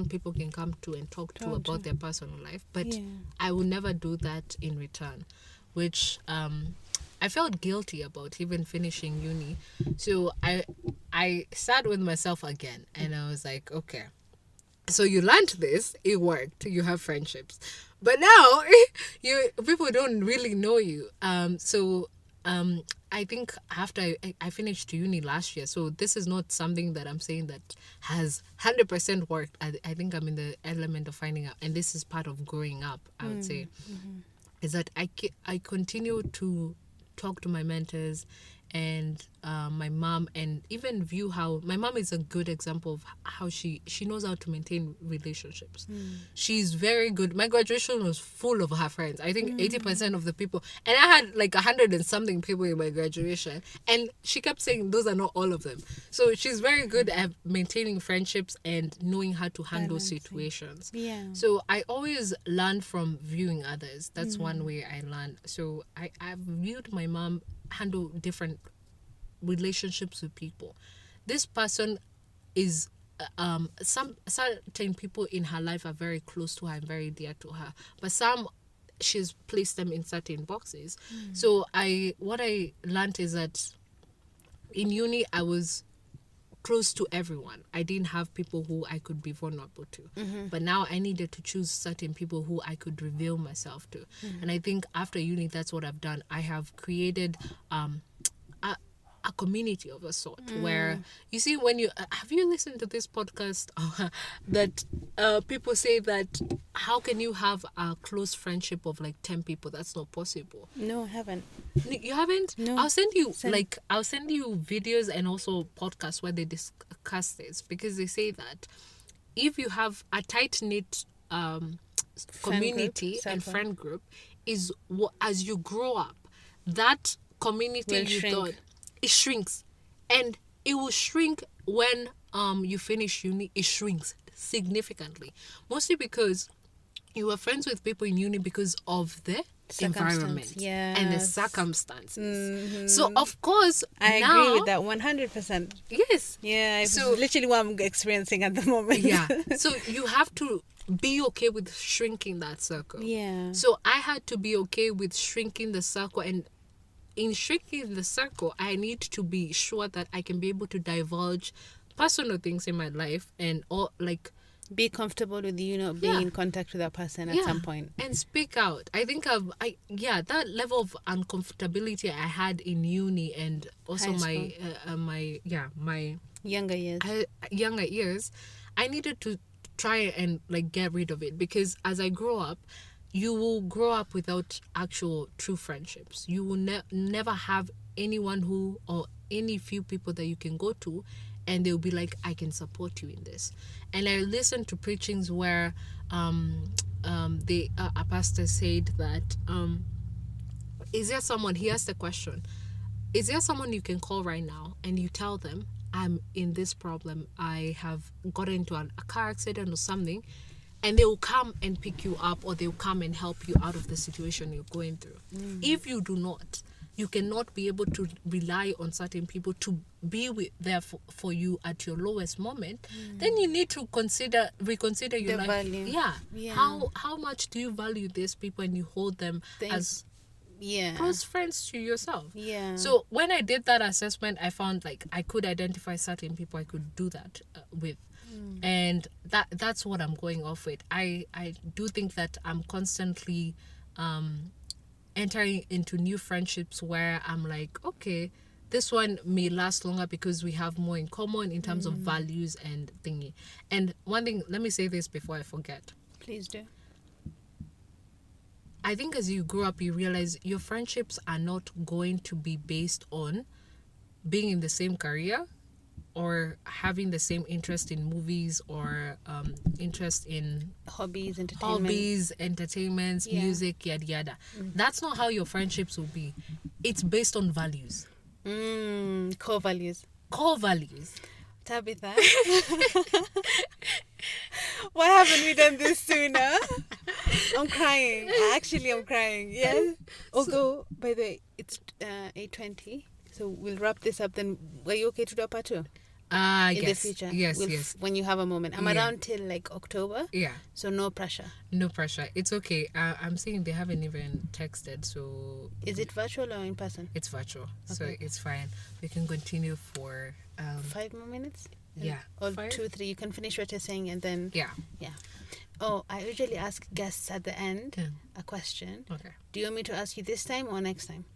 people can come to and talk to about their personal life. But I would never do that in return, which I felt guilty about even finishing uni. So I sat with myself again and I was like, okay, so you learned this, it worked, you have friendships. But now people don't really know you. I think after I finished uni last year, so this is not something that I'm saying that has 100% worked. I think I'm in the element of finding out, and this is part of growing up, I would say, is that I continue to talk to my mentors and my mom, and even view how my mom is a good example of how she knows how to maintain relationships. She's very good. My graduation was full of her friends. I think 80% of the people, and I had like 100 and something people in my graduation, and she kept saying those are not all of them. So she's very good at maintaining friendships and knowing how to handle situations. So I always learn from viewing others. That's one way I learn. So I've viewed my mom handle different relationships with people. This person is some certain people in her life are very close to her and very dear to her, but some she's placed them in certain boxes. So what I learned is that in uni I was close to everyone. I didn't have people who I could be vulnerable to. But now I needed to choose certain people who I could reveal myself to. And I think after uni, that's what I've done. I have created a community of a sort where, you see, when you have you listened to this podcast that people say that how can you have a close friendship of like 10 people? That's not possible. No, I haven't. You haven't? No. I'll send you videos and also podcasts where they discuss this, because they say that if you have a tight-knit community and friend group, is as you grow up, that community it shrinks, and it will shrink when you finish uni. It shrinks significantly, mostly because you were friends with people in uni because of the environment and the circumstances. So of course I agree with that 100%. Yes. It's literally what I'm experiencing at the moment. So you have to be okay with shrinking that circle. So I had to be okay with shrinking the circle, and in shrinking the circle, I need to be sure that I can be able to divulge personal things in my life and be comfortable with you not being in contact with that person at some point and speak out. I think that level of uncomfortability I had in uni and also my younger years, I needed to try and get rid of it, because as I grow up, you will grow up without actual true friendships. You will never have anyone or any few people that you can go to and they'll be like, I can support you in this. And I listened to preachings where a pastor said that is there someone, he asked the question, is there someone you can call right now and you tell them, I'm in this problem, I have got into a car accident or something, and they will come and pick you up, or they will come and help you out of the situation you're going through. If you do not, you cannot be able to rely on certain people to be there for you at your lowest moment. Then you need to reconsider your life. Value. How much do you value these people and you hold them as close friends to yourself. Yeah. So when I did that assessment, I found like I could identify certain people I could do that with. And that's what I'm going off with. I do think that I'm constantly entering into new friendships where I'm like, okay, this one may last longer because we have more in common in terms of values and thingy. And one thing, let me say this before I forget. Please do. I think as you grow up, you realize your friendships are not going to be based on being in the same career or having the same interest in movies or interest in Hobbies, entertainments, music, yada yada. That's not how your friendships will be. It's based on values. Core values. Tabitha, why haven't we done this sooner? I'm crying. I'm crying. Yes. Although, by the way, it's 8:20, so we'll wrap this up. Then, were you okay to do a part 2? In the future? Yes. When you have a moment. I'm around till like October. Yeah. So no pressure. No pressure. It's okay. I'm saying they haven't even texted, so... Is it virtual or in person? It's virtual, Okay. so it's fine. We can continue for... 5 more minutes? Yeah. Or 5? 2, 3. You can finish what you're saying and then... Yeah. Oh, I usually ask guests at the end a question. Okay. Do you want me to ask you this time or next time?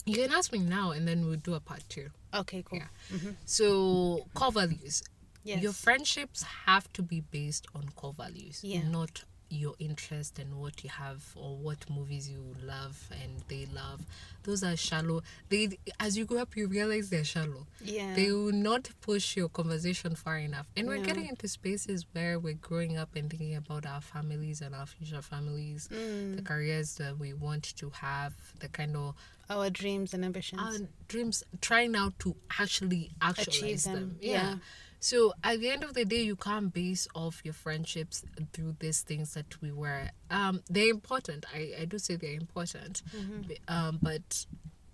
You can ask me now and then we'll do a part 2. Okay, cool. Yeah. So, core values. Yes. Your friendships have to be based on core values, Yeah. not your interest and what you have or what movies you love and they love. Those are shallow. They, as you grow up, you realize they're shallow. Yeah. They will not push your conversation far enough. And we're No. getting into spaces where we're growing up and thinking about our families and our future families, the careers that we want to have, the kind of Our dreams and ambitions. our dreams, trying now to actually actualize Achieve them. Yeah. So at the end of the day, you can't base off your friendships through these things that we were. They're important. I do say they're important. But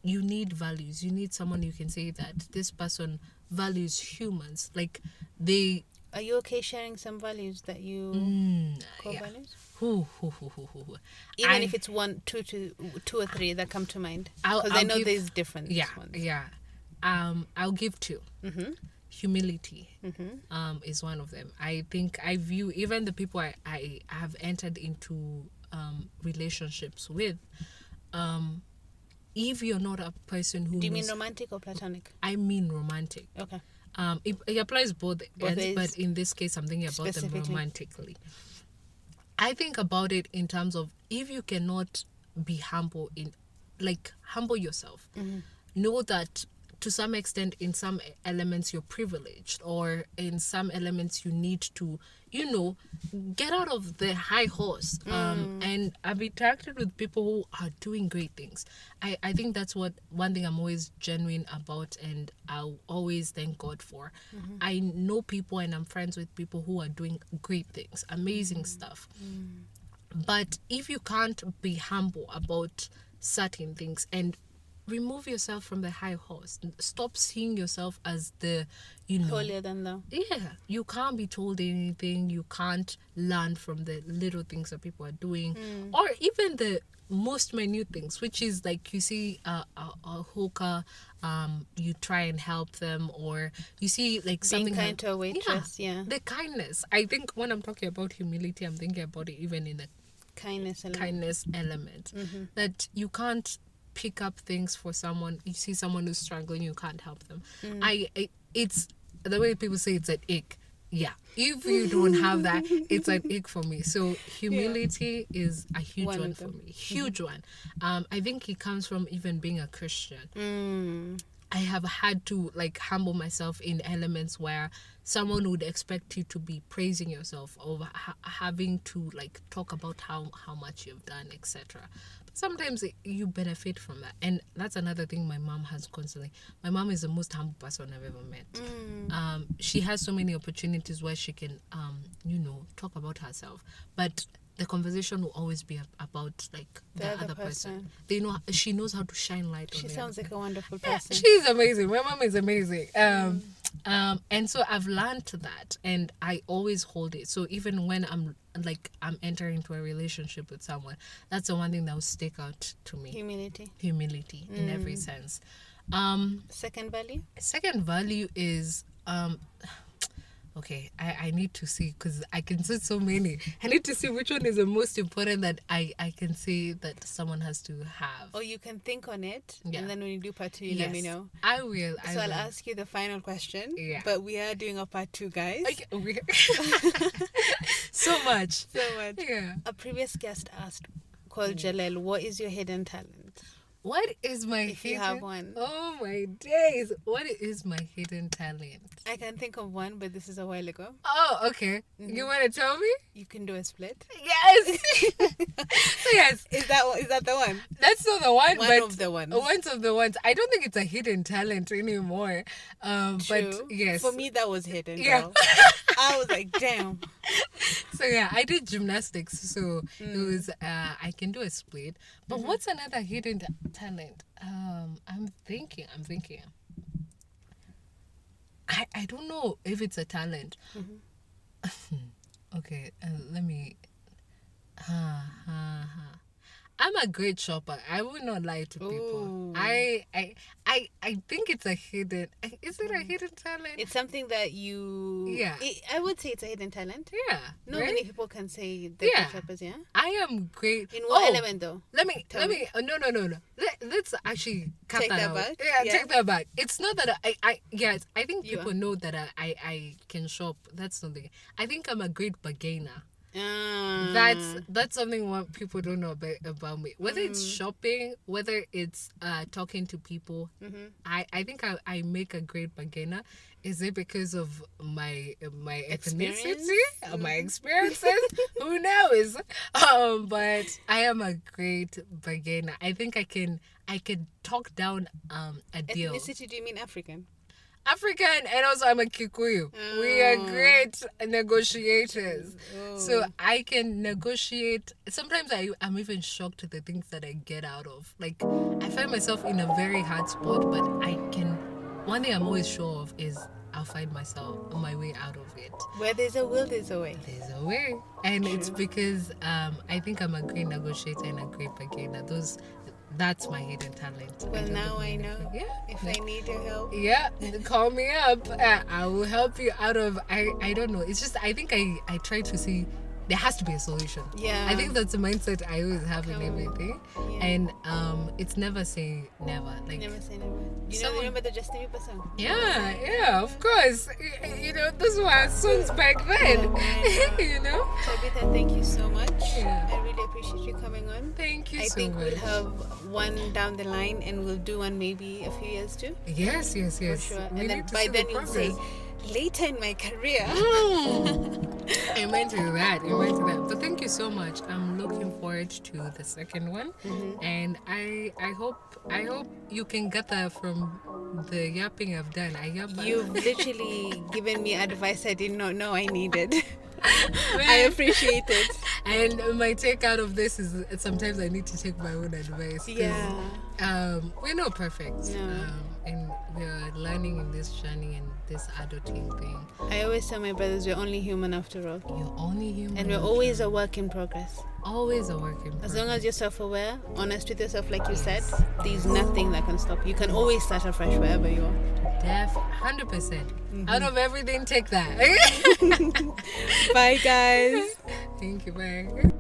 you need values. You need someone you can say that this person values humans. Like they... Are you okay sharing some values that you... core values? Even if it's 1, 2 or 3 that come to mind. Because I know there's different ones. Yeah. I'll give 2. Humility is one of them. I think I view even the people I have entered into relationships with, if you're not a person who... Do you mean romantic or platonic? I mean romantic. Okay. It applies both ends, ways. but in this case I'm thinking about them romantically. I think about it in terms of if you cannot be humble humble yourself. Know that to some extent in some elements you're privileged, or in some elements you need to, get out of the high horse. And I've interacted with people who are doing great things. I think that's one thing I'm always genuine about, and I'll always thank God for. I know people and I'm friends with people who are doing great things, amazing stuff. But if you can't be humble about certain things and remove yourself from the high horse, stop seeing yourself as the holier than thou. Yeah, you can't be told anything. You can't learn from the little things that people are doing, or even the most minute things, which is like you see a hooker, you try and help them, or you see like something being kind to a waitress. Yeah, the kindness. I think when I'm talking about humility, I'm thinking about it even in the kindness element. That you can't pick up things for someone. You see someone who's struggling, you can't help them. It's the way people say it's an ick. Yeah, if you don't have that, it's an ick for me. So humility is a huge one for me. Huge one. I think it comes from even being a Christian. I have had to humble myself in elements where someone would expect you to be praising yourself, or having to talk about how much you've done, etc. But sometimes you benefit from that, and that's another thing my mom has constantly. My mom is the most humble person I've ever met. She has so many opportunities where she can talk about herself, but the conversation will always be about the other person. She knows how to shine light on it. She sounds like a wonderful person. She's amazing. My mom is amazing. And so I've learned that, and I always hold it. So even when I'm entering into a relationship with someone, that's the one thing that will stick out to me. Humility in every sense. Second value is okay, I need to see, because I can say so many. I need to see which one is the most important that I can say that someone has to have. Or you can think on it, Yeah. and then when you do part 2, you let me know. I will. So I'll ask you the final question. Yeah. But we are doing a part 2, guys. Okay. So much. Yeah. A previous guest asked, called Jalel, what is your hidden talent? What is my If you have one. Oh my days. What is my hidden talent? I can think of one, but this is a while ago. Oh, okay. You want to tell me? You can do a split. Yes. So yes. Is that the one? That's not the one, One but of the ones. One of the ones. I don't think it's a hidden talent anymore. True. But yes. For me, that was hidden. Yeah. Girl. I was like, damn. So yeah, I did gymnastics, so it was I can do a split. But what's another hidden talent? I'm thinking. I don't know if it's a talent. Okay, let me. I'm a great shopper. I will not lie to people. Ooh. I think it's a hidden. Is it a hidden talent? It's something that you... Yeah. I would say it's a hidden talent. Yeah. Not right? many people can say they're Yeah. good shoppers, yeah? I am great. In what element, though? Let me. No. Let's actually cut Take that that out. back? Yeah, Yeah. take that back. It's not that I think You people are. know that I can shop. That's something. I think I'm a great bargainer. That's something what people don't know about me. Whether it's shopping, whether it's talking to people, I think I make a great bargainer. Is it because of my ethnicity, my experiences? Who knows? But I am a great bargainer. I think I can talk down a deal. Ethnicity, do you mean African? African, and also I'm a Kikuyu. We are great negotiators. So I can negotiate. Sometimes I'm even shocked at the things that I get out of. Like, I find myself in a very hard spot, but one thing I'm always sure of is I'll find my way out of it. Where there's a will, there's a way. There's a way. And it's because I think I'm a great negotiator and a great bargainer. That's my hidden talent. Well, now I know. Yeah. If I need your help. Yeah, call me up. I will help you out of. I don't know. It's just I think I try to see there has to be a solution. Yeah. I think that's the mindset I always have in everything. Yeah. And it's never say never. Like Never say never. Remember the Justin Bieber song? Yeah, of course. Those were songs back then. Tabitha, thank you so much. Yeah. I really appreciate you coming on. Thank you I so think much. we'll have one down the line, and we'll do one maybe a few years too. Yes. For sure. We And then need to by see then the you'll say, progress. later in my career. Amen to that. But thank you so much. I'm looking forward to the second one, and I hope you can get that from the yapping I've done. You've literally given me advice I did not know I needed. I appreciate it. And my take out of this is sometimes I need to take my own advice. 'Cause, Yeah. we're not perfect. No. And we're learning in this journey and this adulting thing. I always tell my brothers we're only human after all. You're only human. And we're always a work in progress. always a work in progress. As long as you're self-aware, honest with yourself, like you said, there's nothing that can stop you. You can always start afresh wherever you are. 100%. Out of everything, take that. Bye, guys. Thank you, bye.